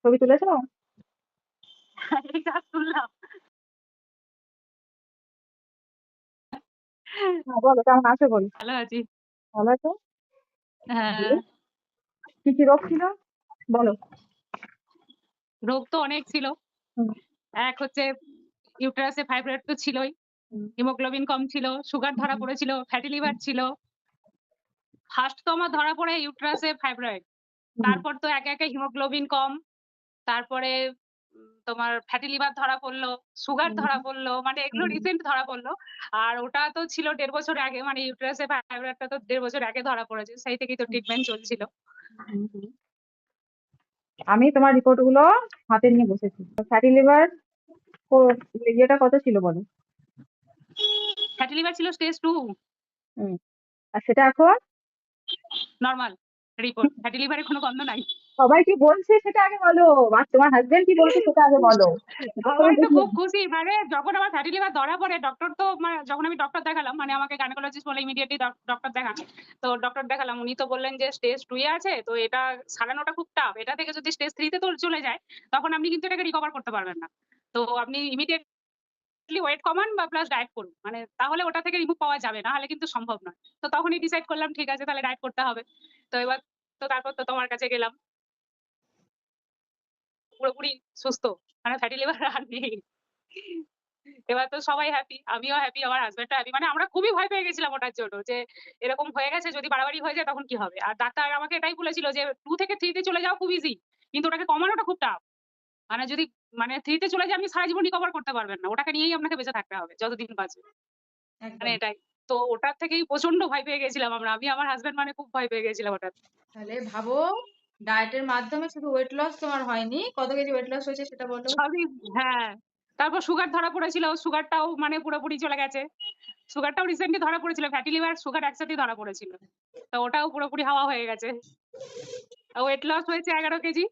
ছবি তুলেছো? এই জাস্ট শুনলাম। হ্যাঁ, বলো কেমন আছো বলো। ভালো আছি। ভালো আছো? হ্যাঁ, দিয়ে কি কি রোগ ছিল বলো। রোগ তো অনেক ছিল। হুম, এক হচ্ছে ইউটেরাসে ফাইব্রয়েড তো ছিলই। হুম, হিমোগ্লোবিন কম ছিল, সুগার ধরা হুম, পড়েছিল, ফ্যাটি লিভার হুম, ছিল। ফার্স্ট তো আমার ধরা পড়ে ইউটেরাসে ফাইব্রয়েড। হুম, তারপর তো একে, একে হিমোগ্লোবিন কম। তারপরে তোমার ফ্যাটি লিভার ধরা পড়লো, সুগার হুম, ধরা পড়লো। মানে এগুলো হুম, রিসেন্ট ধরা পড়লো। আর ওটা তো ছিল ১.৫ বছর আগে। মানে ইউটেরাসে ফাইব্রয়েডটা তো ১.৫ বছর আগে ধরা পড়েছে। সেই থেকেই তো হুম, ট্রিটমেন্ট চলছিল। হুম, হুম। আমি তোমার রিপোর্ট গুলো হাতে নিয়ে বসেছি। ফ্যাটি লিভার ইয়েটা কত ছিল বলো। ফ্যাটি লিভার ছিল স্টেজ 2 হুম, আর সেটা এখন নরমাল রিপোর্ট। ফ্যাটি লিভারের কোনো গন্ধ নাই। সবাই কি বলছে সেটা আগে বলো। আর তোমার হাজবেন্ড কি বলছে সেটা আগে বলো। এটা কোনো সবাই তো বুঝলাম খুব খুশি। মানে যখন আমার ফ্যাটি লিভার ধরা পড়ে ডক্টর তো যখন আমি ডক্টর দেখালাম মানে আমাকে গাইনোকোলজিস্ট বলে ইমিডিয়েটলি ডক্টর দেখান। তো ডক্টর দেখালাম। উনি তো বললেন যে স্টেজ 2 এ আছে। তো এটা সারানোটা খুব টাফ। এটা থেকে যদি স্টেজ 3 তে চলে যায় তখন আপনি কিন্তু এটাকে রিকভার করতে পারবেন না। তো আপনি ইমিডিয়েটলি ওয়েট কমান বা প্লাস ডায়েট করুন। মানে তাহলে ওটা থেকে রিমুভ পাওয়া যাবে। না হলে কিন্তু সম্ভব নয়। তো তখনই ডিসাইড করলাম ঠিক আছে তাহলে ডায়েট করতে হবে। তো এবার তো তারপর তো তোমার কাছে গেলাম। পুরোপুরি সুস্থ। মানে ফ্যাটি লিভার আর নেই। এবার তো সবাই হ্যাপি। আমিও হ্যাপি, আমার হাসব্যান্ডও হ্যাপি। মানে আমরা খুবই ভয় পেয়ে গেছিলাম ওটার জন্য যে এরকম হয়ে গেছে যদি বাড়াবাড়ি হয়ে যায় তখন কি হবে? আর ডাক্তার আমাকে এটাই বলেছিল যে 2 থেকে 3 তে চলে যাওয়া খুব ইজি। কিন্তু ওটাকে কমানোটা খুব টাফ। মানে যদি 3 তে চলে যায় আপনি সারা জীবন রিকভার করতে পারবেন না। ওটাকে নিয়েই আপনাকে বেঁচে থাকতে হবে যতদিন বাঁচবেন। মানে একদম। এটাই। তো ওটার থেকেই প্রচন্ড ভয় পেয়ে গেছিলাম আমরা। আমি আমার হাসব্যান্ড মানে খুব ভয় পেয়ে গেছিলাম ওটাতে। তাহলে ভাবো, ডায়েটের মাধ্যমে শুধু ওয়েট লস তোমার হয়নি, কত কেজি ওয়েট লস হয়েছে সেটা বলো। সবই হ্যাঁ। তারপর সুগার ধরা পড়েছিল। সুগারটাও মানে পুরোপুরি চলে গেছে। সুগারটাও রিসেন্টলি ধরা পড়েছিল। ফ্যাটি লিভার, সুগার একসাথেই ধরা পড়েছিল। তো ওটাও পুরোপুরি হাওয়া হয়ে গেছে। ওয়েট লস হয়েছে ১১ কেজি।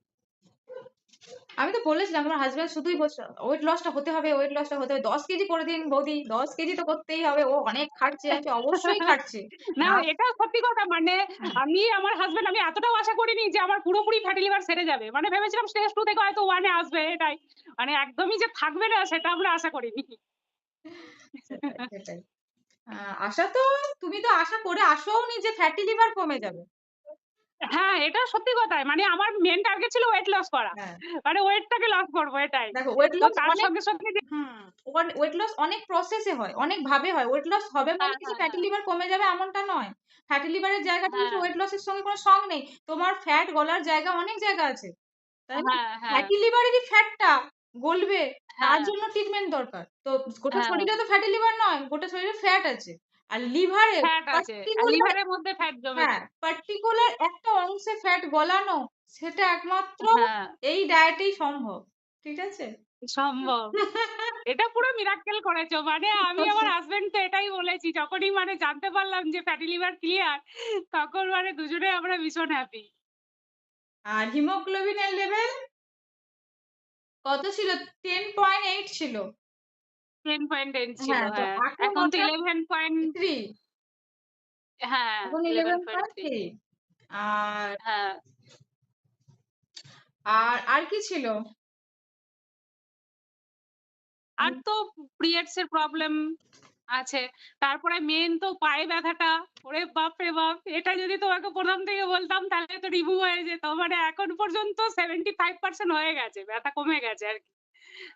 আমি তো বলেছিলাম তোমার হাজবেন্ড শুধুই বলছে ওয়েট লসটা হতে হবে, ওয়েট লসটা হতে হবে, 10 কেজি করে দিন বৌদি, 10 কেজি তো করতেই হবে, ও অনেক খাটছে। আমি অবশ্যই খাটছে না না। এটা সত্যি কথা। মানে আমি আমার হাসব্যান্ড আমি এতটাও আশা করিনি যে আমার পুরোপুরি ফ্যাটি লিভার সেরে যাবে। মানে ভেবেছিলাম স্টেজ 2 থেকে হয়তো 1 এ আসবে এটাই। মানে একদমই যে থাকবে না সেটা আমরা আশা করিনি। সেটাই সেটাই। আশা তো, তুমি তো আশা করে আসোওনি যে ফ্যাটি লিভার কমে যাবে। হ্যাঁ, এটা সত্যি কথাই। মানে আমার মেইন টার্গেট ছিল ওয়েট লস করা। হ্যাঁ, মানে ওয়েটটাকে লস করব এটাই। দেখো ওয়েট তো লস তার অনেক, সঙ্গে, সঙ্গে যে হুম, ওয়েট লস অনেক প্রসেসে হয়, অনেক ভাবে হয়। ওয়েট লস হবে হ্যাঁ, মানে যে হ্যাঁ, ফ্যাটি হ্যাঁ, লিভার কমে যাবে এমনটা নয়। ফ্যাটি লিভারের জায়গাটা হচ্ছে হ্যাঁ, ওয়েট লসের সঙ্গে কোনো সঙ্গ নেই। তোমার ফ্যাট গলার জায়গা অনেক জায়গা আছে, তাই না? হ্যাঁ, হ্যাঁ, ফ্যাটি লিভারেরই ফ্যাটটা গলবে, তার হ্যাঁ, জন্য ট্রিটমেন্ট দরকার। তো গোটা হ্যাঁ, শরীরে তো ফ্যাটি লিভার নয়, গোটা শরীরে ফ্যাট আছে। আর লিভারে ফ্যাট আছে। আর পার্টিকুলার, লিভারের মধ্যে ফ্যাট হ্যাঁ, জমেছে। পার্টিকুলার একটা অংশে ফ্যাট গলানো, সেটা একমাত্র হ্যাঁ, এই ডায়েটেই সম্ভব। ঠিক আছে? সম্ভব। এটা পুরো মিরাক্কেল করেছো। মানে আমি আমার হাসব্যান্ডকে এটাই বলেছি। যখনই মানে জানতে পারলাম যে ফ্যাটি লিভার ক্লিয়ার তখন মানে দুজনেই আমরা ভীষণ হ্যাপি। আর হিমোগ্লোবিনের লেভেল কত ছিল? 10.8 ছিল। 10.10 ছিল হ্যাঁ, তো হ্যাঁ। এখন এখন তো ওটা 11 পয়েন্ট 3, হ্যাঁ, এখন 11.3 11.3। আর হ্যাঁ। আর কি ছিল? আর তো পিরিয়ডস এর প্রবলেম আছে। তারপরে মেইন তো পায়ে ব্যথাটা। ওরে বাপরে বাপ! এটা যদি তোমাকে ১ম থেকে বলতাম তাহলে তো রিমুভ হয়ে যেত। মানে এখন পর্যন্ত 75% হয়ে গেছে। ব্যথা কমে গেছে আরকি।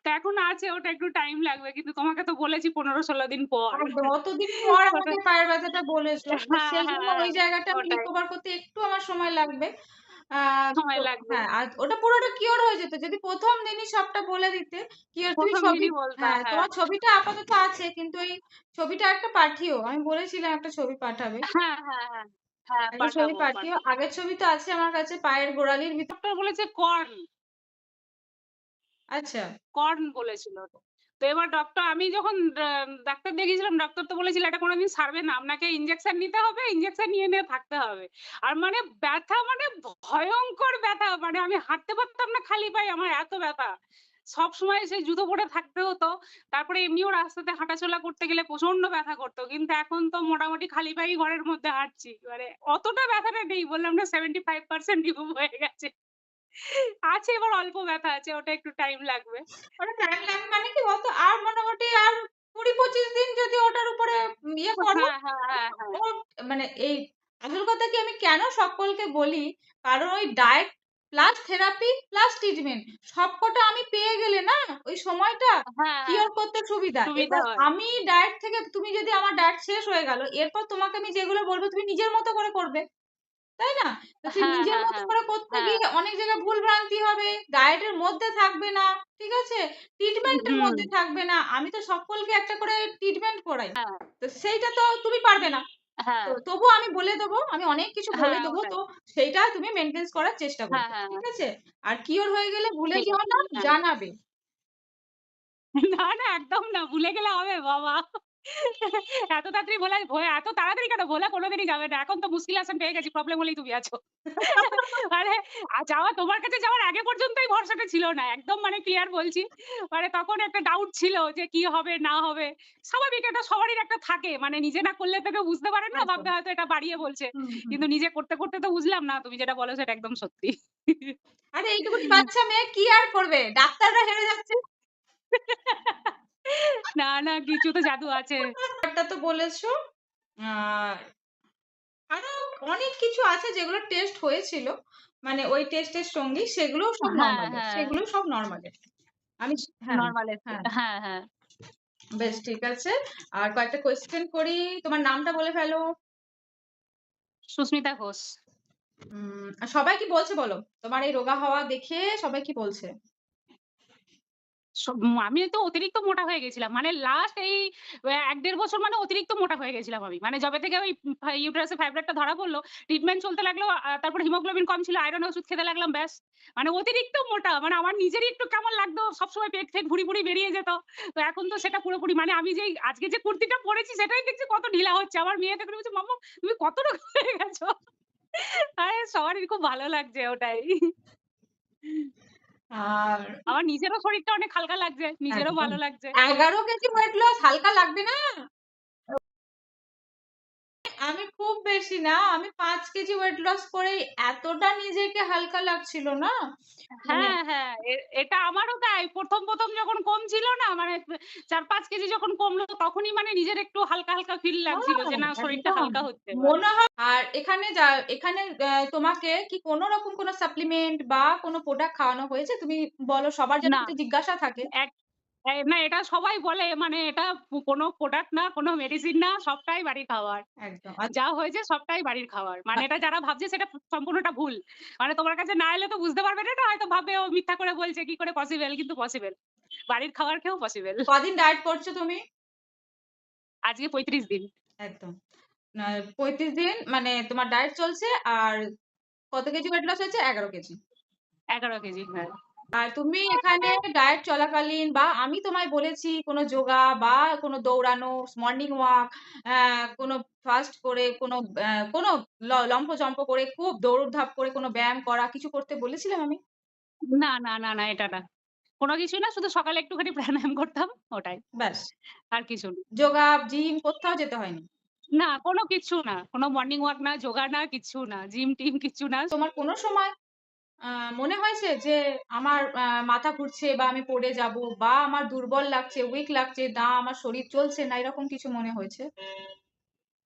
তো এখন আছে ওটা একটু টাইম লাগবে। কিন্তু তোমাকে তো বলেছি ১৫-১৬ দিন পর। একদম অতদিন পর ওটা আমাকে পায়ের ব্যথাটা বলেছো। তো হ্যাঁ, সেই জন্য হ্যাঁ, ওই জায়গাটা আমি ওটাই। রিকভার করতে একটু আমার সময় লাগবে। আ সময় তো লাগবে। হ্যাঁ, আর ওটা পুরোটা কিওর হয়ে যেত যদি ১ম দিনই সবটা বলে দিতে। কি আর তুমি ১ম ছবি, দিনই বলতাম হ্যাঁ, হ্যাঁ। তোমার ছবিটা আপাতত আছে কিন্তু এই ছবিটা একটা পাঠিও। আমি বলেছিলাম একটা ছবি পাঠাবে। হ্যাঁ, হ্যাঁ, হ্যাঁ। হ্যাঁ, একটা ছবি পাঠাবো, পাঠিও। পাঠাবো। আগের ছবি তো আছে আমার কাছে পায়ের গোড়ালির ভিতর। ডক্টর বলেছে কর্ন। আচ্ছা, কর্ন বলেছিল। তো এবার ডক্টর আমি যখন ডাক্তার দেখিয়েছিলাম ডক্টর তো বলেছিল এটা কোনদিন সারবে না। আপনাকে ইনজেকশন নিতে হবে, ইনজেকশন নিয়ে থাকতে হবে। আর মানে ব্যথা মানে ভয়ংকর ব্যথা। মানে আমি হাঁটতে পারতাম না খালি পায়ে আমার এত ব্যথা। সবসময় সেই জুতো পরে থাকতে হতো। তারপরে এমনিও রাস্তাতে হাঁটাচলা করতে গেলে প্রচন্ড ব্যথা করত। কিন্তু এখন তো মোটামুটি খালি পায়েই ঘরের মধ্যে হাঁটছি। মানে অতটা ব্যথাটা নেই। বললাম না 75% রিমুভ হয়ে গেছে। আছে, এবার অল্প ব্যথা আছে, ওটা একটু টাইম লাগবে। ওটা টাইম লাগবে মানে কি বলতো? আর মোটামুটি আর ২০-২৫ দিন যদি ওটার উপরে ইয়ে করো, হ্যাঁ, হ্যাঁ, হ্যাঁ, হ্যাঁ। ও মানে এই আসল কথা কি আমি কেন সকলকে বলি, কারণ ওই diet plus therapy plus treatment সবকটা আমি পেয়ে গেলে না ওই সময়টা হ্যাঁ, হ্যাঁ, কিওর করতে সুবিধা। সুবিধা এবার হয়। আমি ডায়েট থেকে, তুমি যদি আমার ডায়েট শেষ হয়ে গেল, এরপর তোমাকে আমি যেগুলো বলবো তুমি নিজের মতো করে করবে। তাই না? তো তুই হ্যাঁ, নিজের হ্যাঁ, মতো হ্যাঁ, করে করতে হ্যাঁ। গিয়ে অনেক জায়গায় ভুল ভ্রান্তি হবে, ডায়েটের মধ্যে থাকবে না, ঠিক আছে? ট্রিটমেন্টের হুম, মধ্যে থাকবে না। আমি তো সকলকে একটা করে ট্রিটমেন্ট করাই। হ্যাঁ, তো সেইটা তো তুমি পারবে না। হ্যাঁ, তো তবুও আমি বলে দেবো, আমি অনেক কিছু বলে হ্যাঁ, দেবো। ওটাই। তো সেইটা তুমি মেইনটেন্স করার চেষ্টা হ্যাঁ, করবে। হ্যাঁ, ঠিক হ্যাঁ। আছে? আর কিওর হয়ে গেলে ভুলে ঠিক যেও আছে। না, হ্যাঁ। জানাবে। না, না, একদম না। ভুলে গেলে হবে বাবা। এত তাড়াতাড়ি এত তাড়াতাড়ি কেন? ভোলা কোনদিনই যাবে না। এখন তো মুশকিল হাসান পেয়ে গেছি। প্রবলেম হলেই তুমি আছো। মানে তোমার কাছে যাওয়ার আগে পর্যন্তই ভরসাটা ছিল না। একদম মানে ক্লিয়ার বলছি। মানে তখন একটা ডাউট ছিল যে কি হবে না হবে। স্বাভাবিক, এটা সবারই একটা থাকে। মানে নিজে না করলে তো কেউ বুঝতে পারে না। একদম। ভাববে হয়তো এটা বাড়িয়ে বলছে। হুম, হুম। কিন্তু নিজে করতে, করতে তো বুঝলাম না তুমি যেটা বলো সেটা একদম সত্যি। আরে এইটুকুনি বাচ্চা মেয়ে কি আর করবে? ডাক্তাররা হেরে যাচ্ছে। না, না, কিছু তো জাদু আছে। ব্যাপারটা তো বলেছো। আর আরো অনেক কিছু আছে যেগুলো টেস্ট হয়েছিল। মানে ওই টেস্টের সঙ্গী সেগুলোও সব হ্যাঁ, নরমালের। হ্যাঁ। সেগুলোও সব নরমালের। আমি হ্যাঁ, নরমাল এসছে। হ্যাঁ। হ্যাঁ, হ্যাঁ। বেশ ঠিক আছে। আর কয়েকটা কোয়েশ্চেন করি। তোমার নামটা বলে ফেলো। সুস্মিতা ঘোষ। আর সবাই কি বলছে বলো? তোমার এই রোগা হওয়া দেখে সবাই কি বলছে? আমি তো অতিরিক্ত মোটা হয়ে গেছিলাম। মানে লাস্ট এই ১-১.৫ বছর মানে অতিরিক্ত মোটা হয়ে গেছিলাম আমি। মানে যবে থেকে ওই ইউটেরাসে ফাইব্রয়েডটা ধরা পড়ল, ট্রিটমেন্ট চলতে লাগলো। তারপরে হিমোগ্লোবিন কম ছিল, আয়রনের ওষুধ খেতে লাগলাম, ব্যাস। মানে অতিরিক্ত মোটা। মানে আমার নিজেরই একটু কেমন লাগতো, সবসময় পেট-ফেট ভুঁড়ি-টুড়ি বেরিয়ে যেত। তো এখন তো সেটা পুরোপুরি, মানে আমি যেই আজকে যে কুর্তিটা পরেছি সেটাই দেখছি কত ঢিলা হচ্ছে। আমার মেয়ে দেখে বলছে, "মাম্মা তুমি কত রোগা হয়ে গেছো?" আরে সবারই খুব ভালো লাগছে ওটাই। আর আমার নিজেরও শরীরটা অনেক হালকা লাগছে। নিজেরও একদম ভালো লাগছে। ১১ কেজি ওয়েট লস হালকা লাগবে না? আমি খুব বেশি না। আমি ৫ কেজি ওয়েট লস করেই এতটা নিজেকে হালকা লাগছিল না। মানে হ্যাঁ, হ্যাঁ। এটা আমারও তাই। ১ম যখন কম ছিল না, মানে ৪-৫ কেজি যখন কমলো তখনই মানে নিজের একটু হালকা, হালকা ফিল লাগছিল যে না, শরীরটা একদম। হালকা হচ্ছে এবার। মনে হয় আর এখানে তোমাকে কি কোন রকম কোন সাপ্লিমেন্ট বা কোন প্রোডাক্ট খাওয়ানো হয়েছে? তুমি বলো, সবার যেন না, একটা জিজ্ঞাসা থাকে। এক না, এটা সবাই বলে, মানে এটা কোনো প্রোডাক্ট না, কোনো মেডিসিন না, সবটাই বাড়ির খাবার। একদম। যা হয়েছে সবটাই বাড়ির খাবার। মানে এটা যারা ভাবছে সেটা সম্পূর্ণটা ভুল। মানে তোমার কাছে না এলে তো বুঝতে পারবে না, এটা হয়তো ভাববে ও মিথ্যা করে বলছে, কি করে পসিবল? কিন্তু পসিবল। বাড়ির খাবার খেয়েও পসিবল। কদিন ডায়েট করছো তুমি? আজকে ৩৫ দিন। একদম। ৩৫ দিন মানে তোমার ডায়েট চলছে। আর কত কেজি ওয়েট লস হয়েছে? ১১ কেজি। ১১ কেজি। হ্যাঁ। আর তুমি এখানে ডায়েট চলাকালীন বা আমি তোমায় বলেছি কোনো যোগা বা কোনো দৌড়ানো, মর্নিং ওয়াক, কোনো ফাস্ট করে কোনো লম্ফ-ঝম্প করে খুব দৌড়-ধাপ করে কোনো ব্যায়াম করা কিছু করতে বলেছিলাম আমি? না, না, না, না, এটা না। কোন কিছুই না। শুধু সকালে একটুখানি প্রাণায়াম করতাম, ওটাই। ব্যাস। আর কিছু না। যোগা, জিম কোত্থাও যেতে হয়নি। না, কোন কিচ্ছু না। কোন মর্নিং ওয়াক না, যোগা না, কিচ্ছু না। জিম-টিম কিচ্ছু না। তোমার কোনো সময় মনে হয়েছে যে আমার মাথা ঘুরছে বা আমি পড়ে যাবো বা আমার দুর্বল লাগছে, উইক লাগছে, না আমার শরীর চলছে না, এরকম কিছু মনে হয়েছে?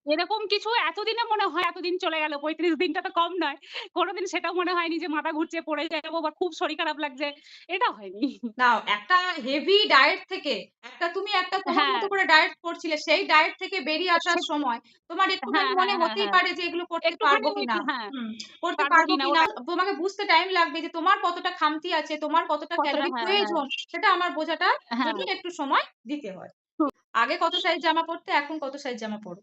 এরকম কিছু এতদিনে মনে হয়, এতদিন চলে গেল। ৩৫ দিনটা তো কম নয়। কোনদিন সেটাও মনে হয়নি যে মাথা ঘুরছে, পড়ে যাবো বা খুব শরীর খারাপ লাগছে। এটা হয়নি। নাও একটা হেভি ডায়েট থেকে তুমি একটা তোমার হ্যাঁ, মতো করে ডায়েট করছিলে, সেই ডায়েট থেকে বেরিয়ে আসার সে সময় তোমার একটুখানি হ্যাঁ, মনে হ্যাঁ, হ্যাঁ, হতেই হ্যাঁ। পারে যে এগুলো করতে একটুখানি পারবো কিনা। হ্যাঁ, করতে পারবো পারবো কিনা কিনা। ওটাই। তোমাকে বুঝতে টাইম লাগবে যে তোমার কতটা খামতি আছে, তোমার কতটা কতটা ক্যালোরি হ্যাঁ, হ্যাঁ, প্রয়োজন, সেটা আমার বোঝাটার হ্যাঁ। জন্য একটু সময় দিতে হয়। আগে কত সাইজ জামা পরতে, এখন কত সাইজ জামা পরো?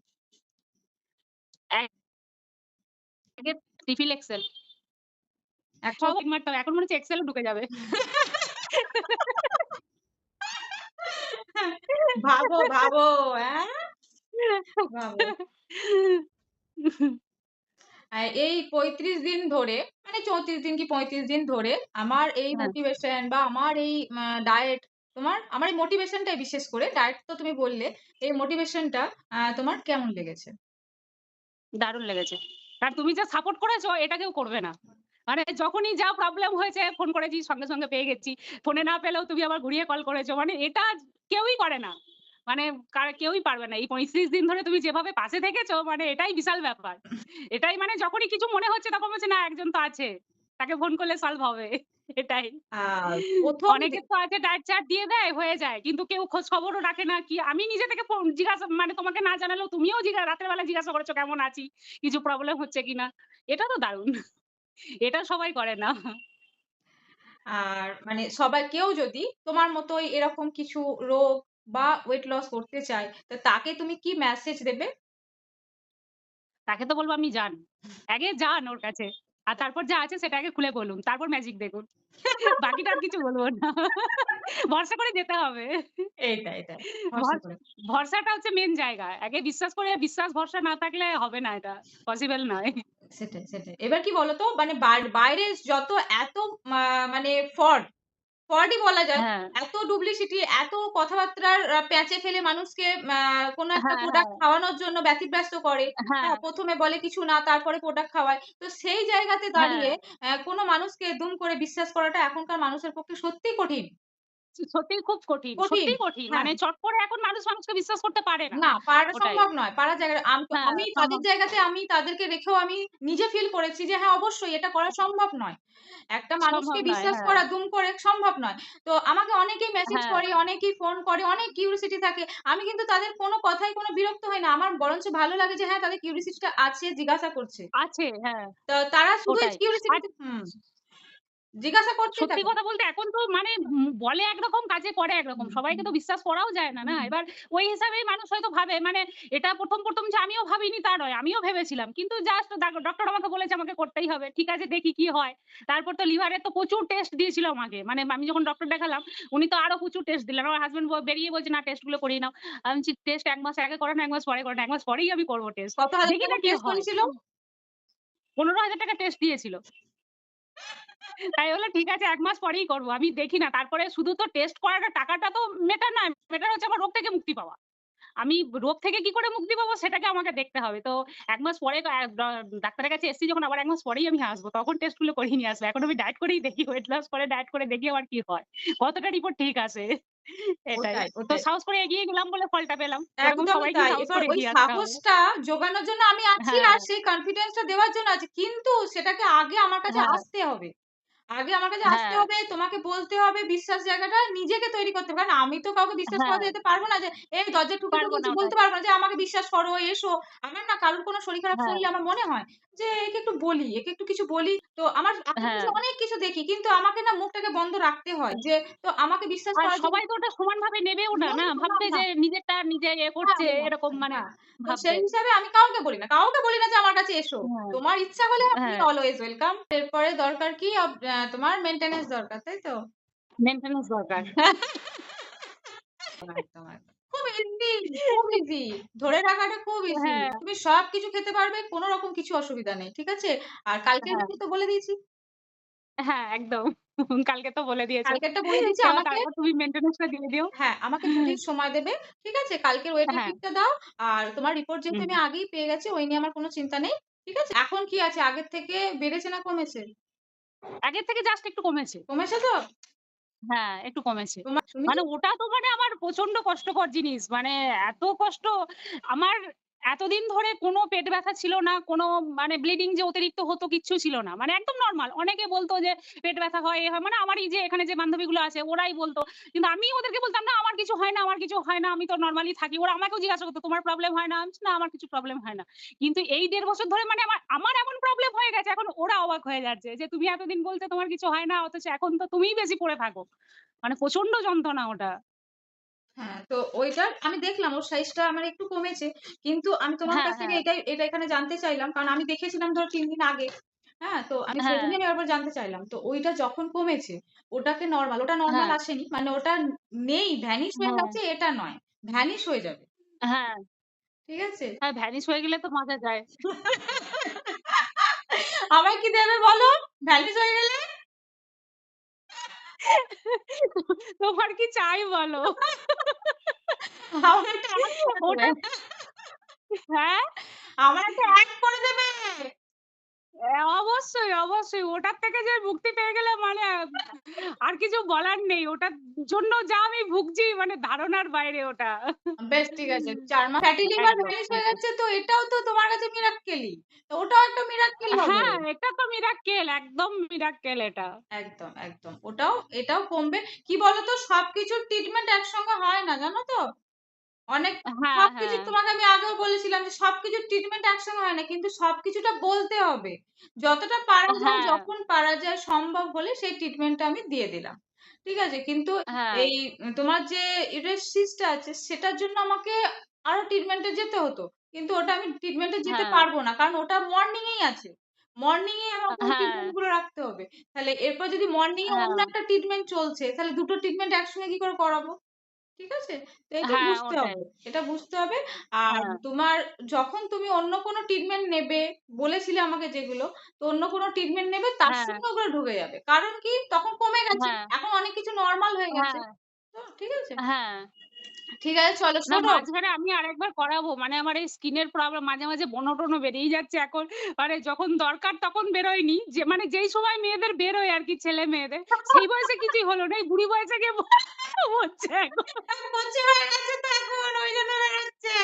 আগে ট্রিপল এক্সেল। এখন সব মারতাম। এখন মনে হচ্ছে এক্সেল ও ঢুকে যাবে। ভাবো, ভাবো, হ্যাঁ? ভাবো। এই ৩৫ দিন ধরে মানে ৩৪ দিন কি ৩৫ দিন ধরে আমার এই হ্যাঁ, মোটিভেশন বা আমার এই ডায়েট, আমার এই মোটিভেশনটাই বিশেষ করে, ডায়েট তো তুমি বললে, এই মোটিভেশনটা তোমার কেমন লেগেছে? দারুণ লেগেছে। আর তুমি যা সাপোর্ট করেছো এটা কেউ করবে না। মানে যখনই যা প্রবলেম হয়েছে ফোন করেছি সঙ্গে, সঙ্গে পেয়ে গেছি। ফোনে না পেলেও তুমি আবার ঘুরিয়ে কল করেছো। মানে এটা কেউই করে না। মানে কেউই পারবে না। এই ৩৫ দিন ধরে তুমি যেভাবে পাশে থেকেছো মানে এটাই বিশাল ব্যাপার। এটাই মানে যখনই কিছু মনে হচ্ছে তখন বলছে না একজন তো আছে। তাকে ফোন করলে সলভ হবে। এটাই। আর ১ম অনেকের তো আছে ডায়েট চার্ট দিয়ে দেয় হয়ে যায়। কিন্তু কেউ খোঁজ খবরও রাখে না। কি আমি নিজে থেকে জিজ্ঞাসা মানে তোমাকে না জানালেও তুমিও রাতের বেলা জিজ্ঞাসা করেছো কেমন আছি? কিছু প্রবলেম হচ্ছে কিনা? এটা তো দারুণ। এটা সবাই করে না। আর মানে সবাই কেউ যদি তোমার মতোই এরকম কিছু রোগ বা ওয়েট লস করতে চায়, তো তাকে তুমি কি মেসেজ দেবে? তাকে তো বলব আপনি যান। আগে যান ওর কাছে। আর তারপর যা আছে সেটা আগে খুলে বলুন। তারপর ম্যাজিক দেখুন। বাকিটা আর কিছু বলব না। ভরসা করে যেতে হবে। এটাই। ভরসা ভর করে। ভরসাটা হচ্ছে মেইন জায়গা। আগে বিশ্বাস করে বিশ্বাস ভরসা না থাকলে হবে না এটা। পসিবল নয়। সেটাই। এবার কি বলতো মানে বাইরে যত এত মা মানে ফ্রডই বলা যায়। হ্যাঁ, এত ডুপ্লিসিটি, এত কথাবার্তার প্যাঁচে ফেলে মানুষকে কোনো একটা হ্যাঁ, প্রোডাক্ট হ্যাঁ, খাওয়ানোর জন্য ব্যতিব্যস্ত করে। হ্যাঁ, হ্যাঁ, ১ম এ বলে কিছু না, তারপরে প্রোডাক্ট খাওয়ায়। তো সেই জায়গাতে হ্যাঁ। দাঁড়িয়ে কোনো মানুষকে দুম করে বিশ্বাস করাটা এখনকার মানুষের পক্ষে সত্যিই কঠিন। সত্যিই খুব কঠিন। কঠিন। সত্যিই কঠিন। হ্যাঁ। মানে চট করে এখন মানুষ মানুষকে বিশ্বাস করতে পারে না। না, পারাটা ওটাই। সম্ভব নয়। পারার জায়গায় হ্যাঁ, আমি তাদের সম্ভব জায়গাতে আমি তাদেরকে রেখেও আমি নিজে ফিল করেছি যে হ্যাঁ, অবশ্যই এটা করা সম্ভব নয়। একটা সম্ভব মানুষকে নয়। বিশ্বাস হ্যাঁ, করা দুম করে সম্ভব নয়। তো আমাকে অনেকেই মেসেজ হ্যাঁ, করে, অনেকেই ফোন করে, অনেক কিউরিওসিটি থাকে। আমি কিন্তু তাদের কোনো কথায় কোনো বিরক্ত হই না। আমার বরঞ্চ ভালো লাগে যে হ্যাঁ, তাদের কিউরিওসিটিটা আছে, জিজ্ঞাসা করছে। আছে। হ্যাঁ, তো তারা শুধু এই ওটাই। আর কিউরিওসিটি জিজ্ঞাসা করতেই সত্যি থাকে। কথা বলতে এখন তো মানে বলে একরকম কাজে করে একরকম। সবাইকে হুম। তো বিশ্বাস করাও যায় না, না? হুম। এবার ওই হিসাবেই মানুষ হয়তো ভাবে মানে এটা ১ম যে আমিও ভাবিনি তা নয়। আমিও ভেবেছিলাম। কিন্তু জাস্ট ডক্টর আমাকে বলেছে আমাকে করতেই হবে। ঠিক আছে দেখি কি হয়। তারপর তো লিভারের তো প্রচুর টেস্ট দিয়েছিল আমাকে। মানে আমি যখন ডক্টর দেখালাম উনি তো আরো প্রচুর টেস্ট দিলেন। আমার হাসব্যান্ড বেরিয়ে বলছে না টেস্ট গুলো করিয়ে নাও। আমি বলছি টেস্ট ১ মাস আগে করানো ১ মাস পরে করানো। ১ মাস পরেই আমি করব টেস্ট। কত হাজার দেখি না টাকার কি টেস্ট হয়। করেছিল? ১৫,০০০ টেস্ট দিয়েছিল। তাই বললাম ঠিক আছে ১ মাস পরেই করব। আমি দেখি না। তারপরে শুধু তো টেস্ট করাটা টাকাটা তো ম্যাটার নয়। ম্যাটার হচ্ছে আমার রোগ থেকে মুক্তি পাওয়া। আমি রোগ থেকে কি করে মুক্তি পাবো সেটাকে আমাকে দেখতে হবে। তো ১ মাস পরে ডাক্তারের কাছে এসেছি যখন আবার ১ মাস পরেই আমি আসবো। তখন টেস্ট গুলো করিয়ে নিয়ে আসবো। এখন আমি ডায়েট করেই দেখি ওয়েট লস করে ডায়েট করে দেখি আমার কি হয়। কতটা রিপোর্ট ঠিক আসে। এটাই। তো ওটাই। সাহস করে এগিয়ে গেলাম বলে ফলটা পেলাম। এরকম একদমই সবাইকে তাই। সাহস এবার করে ওই এগিয়ে আসতে হবে। সাহসটা জোগানোর জন্য আমি আছি হ্যাঁ, আর সেই কনফিডেন্স টা দেওয়ার জন্য আছি। কিন্তু সেটাকে আগে আমার কাছে হ্যাঁ, আসতে হবে। আগে আমার কাছে আসতে হ্যাঁ। হবে, তোমাকে বলতে হবে, বিশ্বাস জায়গাটা নিজেকে তৈরি করতে হবে। কারণ আমি তো কাউকে বিশ্বাস হ্যাঁ, করাতে যেতে পারব না যে, এই দরজা ঠুকে পারব না এসে ওটাই। বলতে পারব না যে, আমাকে বিশ্বাস করো, এসো। আমার না কারোর কোনো শরীর খারাপ হ্যাঁ, শুনলে আমার মনে হয় যে, একে একটু বলি, একে একটু কিছু বলি। তো আমার আশেপাশে হ্যাঁ। অনেক কিছু দেখি। কিন্তু আমাকে না মুখটাকে বন্ধ রাখতে হয় যে, তো আমাকে বিশ্বাস আর করার জন্য সবাই তো ওটা সমানভাবে নেবেও না, না? না, ভাববে না। যে নিজেরটা নিজে হ্যাঁ, করছে হ্যাঁ, এরকম মানে হ্যাঁ। তো সেই ভাববে। হিসাবে আমি কাউকে বলি না। কাউকে বলি না যে আমার কাছে এসো। হ্যাঁ, তোমার ইচ্ছা হলে আপনি হ্যাঁ, অলওয়েজ ওয়েলকাম। এরপরে দরকার কি তোমার মেইনটেন্যান্স দরকার, তাই তো? মেইনটেন্যান্স দরকার। একদম। খুব ইজি, খুব ইজি। ধরে রাখাটা খুব ইজি। হ্যাঁ, তুমি সবকিছু খেতে পারবে, কোন রকম কিছু অসুবিধা নেই। ঠিক আছে? আর কালকের হ্যাঁ, মেনু তো বলে দিয়েছি। হ্যাঁ, একদম। কালকে তো বলে দিয়েছো। কালকেরটা বলে দিয়েছি এবার আমাকে তারপর তুমি মেইনটেন্যান্স টা দিয়ে দিও। হ্যাঁ, আমাকে ২ দিন সময় দেবে। ঠিক আছে? কালকের ওয়েট এর হ্যাঁ, পিকটা দাও। আর তোমার রিপোর্ট যেহেতু হুম। আমি আগেই পেয়ে গেছি, ওই নিয়ে আমার কোন চিন্তা নেই। ঠিক আছে? এখন কি আছে? আগের থেকে বেড়েছে না কমেছে? আগের থেকে জাস্ট একটু কমেছে। কমেছে তো? হ্যাঁ, একটু কমেছে। তুমি মানে যে ওটা তো মানে আমার প্রচন্ড কষ্টকর জিনিস। মানে এত কষ্ট আমার এতদিন ধরে কোনো পেট ব্যথা ছিল না, কোনো মানে ব্লিডিং যে অতিরিক্ত হতো কিচ্ছু ছিল না। মানে একদম নরমাল। অনেকে বলত যে পেট ব্যথা হয়, এ হয়। মানে আমারই যে এখানে যে বান্ধবীগুলো আছে ওরাই বলত। কিন্তু আমি ওদেরকে বলতাম, "না আমার কিছু হয় না, আমার কিছু হয় না। আমি তো নরমালি থাকি।" ওরা আমাকেও জিজ্ঞাসা করত, "তোমার প্রবলেম হয় না?" আমি বলছি, "না আমার কিছু প্রবলেম হয় না।" কিন্তু এই ১.৫ বছর ধরে মানে আমার এমন প্রবলেম হয়ে গেছে এখন ওরা অবাক হয়ে যাচ্ছে যে, "তুমি এতদিন বলতে তোমার কিছু হয় না অথচ এখন তো তুমিই বেশি পড়ে থাকো।" মানে প্রচন্ড যন্ত্রণা ওটা। হ্যাঁ, তো ওইটার আমি দেখলাম ওর সাইজটা আমার একটু কমেছে। কিন্তু আমি তোমার হ্যাঁ, কাছ থেকে হ্যাঁ, এটা এখানে জানতে চাইলাম। কারণ আমি দেখেছিলাম ধরো ৩ দিন আগে। হ্যাঁ? তো আমি হ্যাঁ, সেদিনই আমি আবার জানতে চাইলাম। তো ওইটা যখন কমেছে, ওটাকে নরমাল, ওটা নরমাল হ্যাঁ, আসেনি। মানে ওটা নেই, ভ্যানিশ হয়ে হ্যাঁ, গেছে এটা নয়। ভ্যানিশ হয়ে যাবে। হ্যাঁ, ঠিক আছে? হ্যাঁ, ভ্যানিশ হয়ে গেলে তো মজা যায়। আমায় কি দেবে বলো? ভ্যানিশ হয়ে গেলে? তোমার কি চাই বলো? আমায় একটা এড করে দেবে। ওটা হ্যাঁ, আমার একটা এড করে দেবে। অবশ্যই, অবশ্যই। ওটার থেকে যে মুক্তি পেয়ে গেলে মানে আর কিছু বলার নেই। ওটার জন্য যা আমি ভুগছি মানে ধারণার বাইরে ওটা। বেশ ঠিক আছে। ৪ মাস ফ্যাটি লিভার একদম, ভ্যানিশ হয়ে একদম। গেছে তো এটাও তো তোমার কাছে মিরাক্কেলই। তো ওটাও একটা মিরাক্কেল হবে। হ্যাঁ, এটা তো মিরাক্কেল, একদম মিরাক্কেল এটা। একদম, একদম। এটাও কমবে। কি বলতো সবকিছুর ট্রিটমেন্ট একসঙ্গে হয় না, জানো তো? অনেক হ্যাঁ, সবকিছু হ্যাঁ। তোমাকে আমি আগেও বলেছিলাম যে সবকিছুর ট্রিটমেন্ট একসঙ্গে হয় না। কিন্তু সবকিছুটা বলতে হবে। যতটা পারা যায়, হ্যাঁ, যখন পারা যায় সম্ভব হলে সেই ট্রিটমেন্টটা আমি দিয়ে দিলাম। ঠিক আছে? কিন্তু হ্যাঁ, এই তোমার যে ইউরেস সিস্টটা আছে সেটার জন্য আমাকে আরো ট্রিটমেন্টে যেতে হতো। কিন্তু ওটা আমি ট্রিটমেন্টে যেতে হ্যাঁ, পারব না। কারণ ওটা মর্নিং এই আছে। মর্নিং এ আমাকে ওই হ্যাঁ, ট্রিটমেন্ট গুলো রাখতে হবে। তাহলে এরপর যদি মর্নিং এ অন্য হ্যাঁ, একটা ট্রিটমেন্ট চলছে, তাহলে দুটো ট্রিটমেন্ট একসঙ্গে কি করে করাবো? ঠিক আছে? তো এটা হ্যাঁ, বুঝতে ওটাই। হবে। এটা বুঝতে হবে। আর হ্যাঁ, তোমার যখন তুমি অন্য কোনো ট্রিটমেন্ট নেবে, বলেছিলে আমাকে যেগুলো, তো অন্য কোনো ট্রিটমেন্ট নেবে তার হ্যাঁ, সঙ্গে ওগুলো ঢুকে যাবে। কারণ কি? তখন কমে গেছে। হ্যাঁ, এখন অনেক কিছু নরমাল হয়ে গেছে। হ্যাঁ, তো ঠিক আছে? হ্যাঁ। ঠিক আছে চলো না শোনো। মাঝখানে আমি আরেকবার করাবো। মানে আমার এই স্কিনের প্রবলেম মাঝে, মাঝে ব্রণ-ট্রণ বেরিয়ে যাচ্ছে এখন। মানে যখন দরকার তখন বেরোয়নি। যে মানে যেই সময় মেয়েদের বেরোয় আরকি ছেলে মেয়েদের, সেই বয়সে কিছুই হলো না। এই বুড়ি বয়সে গিয়ে হচ্ছে এখন। কচি হয়ে গেছে তো এখন ওই জন্য বেরোচ্ছে।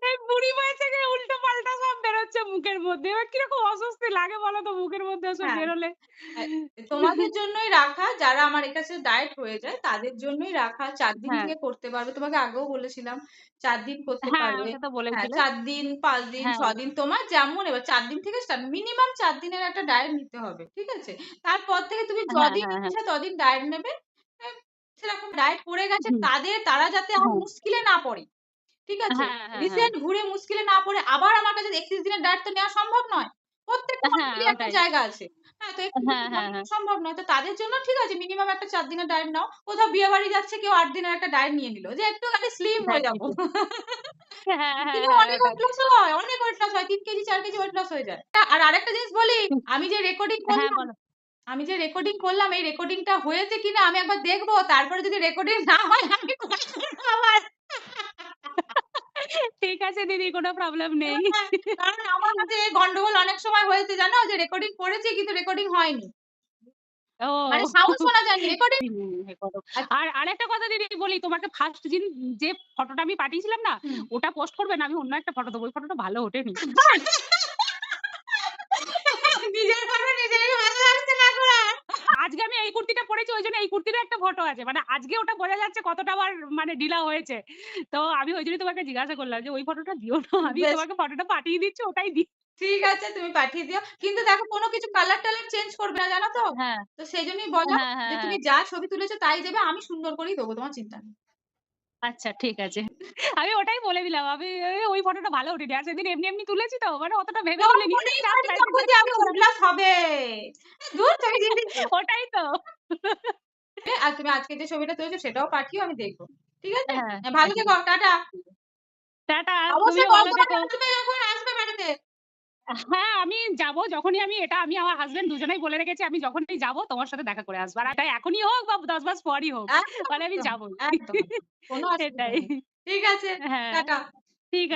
এই বুড়ি বয়সে গিয়ে উল্টো-পাল্টা সব বেরোচ্ছে মুখের মধ্যে। এবার কিরকম অস্বস্তি লাগে বলো তো মুখের মধ্যে ওসব হ্যাঁ। বেরোলে? হ্যাঁ, তোমাদের জন্যই রাখা, যারা আমার কাছে ডায়েট হয়ে যায় তাদের জন্যই রাখা। ৪ দিন হ্যাঁ, থেকে করতে পারবে। তোমাকে আগেও বলেছিলাম ৪ দিন করতে হ্যাঁ, পারবে। ওটা তো হ্যাঁ, বলেছিলে। ৪ দিন, ৫ দিন, হ্যাঁ, ৬ দিন তোমার যেমন এবার ৪ দিন থেকে স্টার্ট। মিনিমাম ৪ দিনের একটা ডায়েট নিতে হবে। ঠিক আছে? তারপর থেকে তুমি হ্যাঁ, যদিন হ্যাঁ, হ্যাঁ। ইচ্ছা তদিন ডায়েট নেবে। অ্যা সেরকম ডায়েট করে গেছে হুম, তারা যাতে আর হ্যাঁ, মুশকিলে না পড়ে। ঠিক আছে? হ্যাঁ, হ্যাঁ, হ্যাঁ। রিসেন্ট ঘুরে মুশকিলে না পড়ে আবার আমার কাছে ৩১ দিনের ডায়েট তো নেওয়া সম্ভব নয়। প্রত্যেকটা হ্যাঁ, মানুষেরই একটা ওটাই। জায়গা আছে। হ্যাঁ, তো ৩১ হ্যাঁ, দিন হ্যাঁ, সবার হ্যাঁ। সম্ভব নয়। তো তাদের জন্য ঠিক আছে মিনিমাম একটা ৪ দিনের ডায়েট নাও। কোথাও বিয়ে বাড়ি যাচ্ছে কেউ ৮ দিনের একটা ডায়েট নিয়ে নিল। যে একটুখানি স্লিম হ্যাঁ, হয়ে যাবো। ঠিকই। হ্যাঁ, হ্যাঁ, দিনে হ্যাঁ, অনেক ওটাই। ওয়েট লস হয়, অনেক ওয়েট লস হয়। ৩ কেজি ৪ কেজি ওয়েট লস হয়ে যায়। আর আরেকটা জিনিস বলি, আমি যে রেকর্ডিং হ্যাঁ, করলাম বলো। আমি যে রেকর্ডিং করলাম এই রেকর্ডিংটা হয়েছে কিনা আমি একবার দেখব। তারপরে যদি রেকর্ডিং না হয় আমি কল করব আবার। ঠিক আছে দিদি কোনো প্রবলেম নেই। হ্যাঁ, কারণ আমার কাছে এই গন্ডগোল অনেক সময় হয়েছে জানো? যে রেকর্ডিং করেছি কিন্তু রেকর্ডিং হয়নি। মানে ও! সাউন্ড শোনা যায়নি। রেকর্ডিং আর আরেকটা কথা দিদি বলি তোমাকে ফার্স্ট যে ফটোটা আমি পাঠিয়েছিলাম না? হুম। ওটা পোস্ট করবে না আমি অন্য একটা ফটো দেবো। ওই ফটোটা ভালো ওঠেনি। নিজের ফটো নিজেরই ভালো লাগছে না এখন আর। আজকে আমি এই কুর্তিটা পড়েছি ওইজন্য এই কুর্তিরও একটা ফটো আছে। মানে আজকে ওটা বোঝা যাচ্ছে কতটা আমার মানে ঢিলা হয়েছে। তো আমি ওইজন্যই তোমাকে জিজ্ঞাসা করলাম যে ওই ফটোটা দিও না। আমি বেশ তোমাকে ফটোটা পাঠিয়ে দিচ্ছি ওটাই ঠিক আছে তুমি পাঠিয়ে দিও। কিন্তু দেখো কোন কিছু কালার-টালার চেঞ্জ করবে না জানো তো? হ্যাঁ, তো সেইজন্যই বলা হ্যাঁ, যে হ্যাঁ, হ্যাঁ। তুমি যা ছবি তুলেছো তাই দেবে। আমি সুন্দর করেই দেবো তোমার চিন্তা নেই। আচ্ছা ঠিক আছে। আমি ওটাই বলে দিলাম। আমি ওই ফটোটা ভালো ওঠেনি। আর সেদিন এমনি, এমনি তুলেছি তো মানে অতটা ভেবে তোর তুলিনি। মনেই জাস্ট হয়নি মেসেজ তখন যে আমি ওয়েট লস হবে। ধুর তুমি দিদি। ওটাই তো। আর তুমি আজকে যে ছবিটা তুলেছো সেটাও পাঠিও আমি দেখব। ঠিক আছে? হ্যাঁ, ভালো পাঠিয়ে থেকো। টাটা। টাটা, অবশ্যই তুমিও ভালো থেকো। আসবে যখন আসবে বাড়িতে। হ্যাঁ, আমি যাবো যখনই আমি আমার হাসব্যান্ড দুজনেই বলে রেখেছি আমি যখনই যাবো তোমার সাথে দেখা করে আসবো। আর এটা এখনই হোক বা ১০ মাস পরই হোক। একদম, মানে আমি একদম, যাবোই। একদম, একদম। কোন অসুবিধা সেটাই। নেই। ঠিক আছে। হ্যাঁ, টাটা। ঠিক আছে।